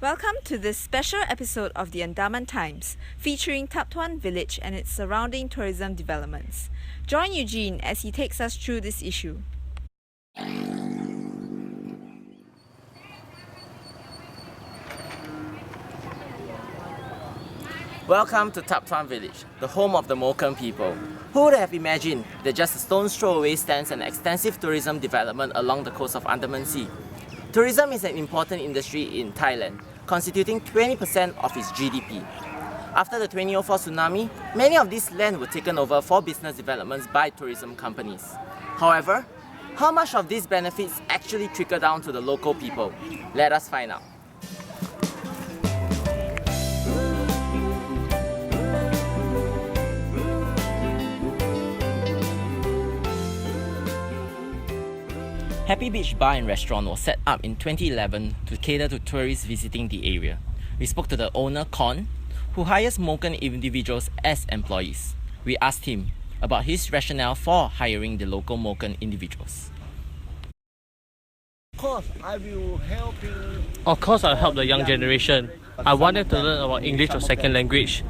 Welcome to this special episode of the Andaman Times, featuring Tap Tuwan Village and its surrounding tourism developments. Join Eugene as he takes us through this issue. Welcome to Tap Tuwan Village, the home of the Mokens people. Who would have imagined that just a stone's throw away stands an extensive tourism development along the coast of Andaman Sea? Tourism is an important industry in Thailand, constituting 20% of its GDP. After the 2004 tsunami, many of these lands were taken over for business developments by tourism companies. However, how much of these benefits actually trickle down to the local people? Let us find out. Happy Beach Bar and Restaurant was set up in 2011 to cater to tourists visiting the area. We spoke to the owner, Con, who hires Moken individuals as employees. We asked him about his rationale for hiring the local Moken individuals. Of course, I will help you. Of course, I'll help the young generation. I want them to learn about English or second language.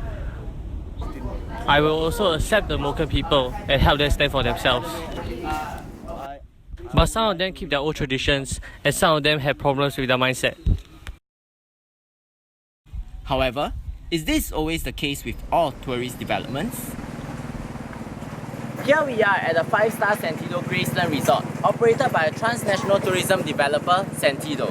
I will also accept the Moken people and help them stand for themselves. But some of them keep their old traditions and some of them have problems with their mindset. However, is this always the case with all tourist developments? Here we are at the 5-star Sentido Graceland Resort, operated by a transnational tourism developer, Sentido.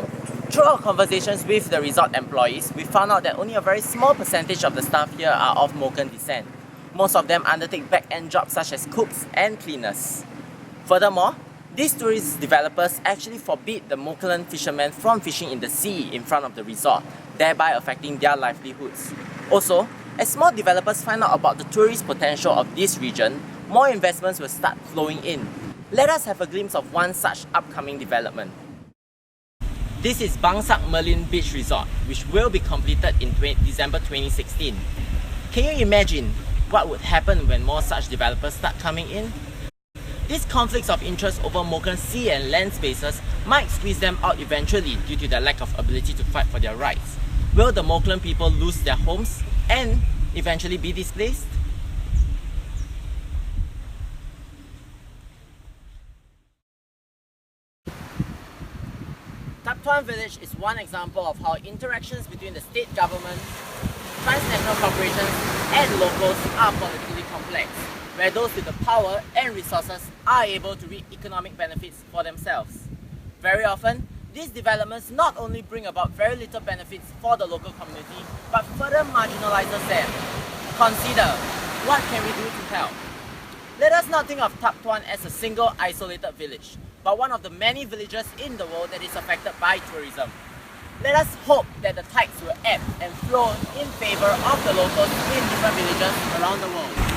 Through our conversations with the resort employees, we found out that only a very small percentage of the staff here are of Moken descent. Most of them undertake back-end jobs such as cooks and cleaners. Furthermore, these tourist developers actually forbid the Moken fishermen from fishing in the sea in front of the resort, thereby affecting their livelihoods. Also, as more developers find out about the tourist potential of this region, more investments will start flowing in. Let us have a glimpse of one such upcoming development. This is Bangsak Merlin Beach Resort, which will be completed in December 2016. Can you imagine what would happen when more such developers start coming in? These conflicts of interest over Moken sea and land spaces might squeeze them out eventually due to their lack of ability to fight for their rights. Will the Moken people lose their homes and eventually be displaced? Tap Tuwan Village is one example of how interactions between the state government, transnational corporations and locals are politically complex, where those with the power and resources are able to reap economic benefits for themselves. Very often, these developments not only bring about very little benefits for the local community, but further marginalizes them. Consider, what can we do to help? Let us not think of Tap Tuwan as a single isolated village, but one of the many villages in the world that is affected by tourism. Let us hope that the tides will ebb and flow in favor of the locals in different villages around the world.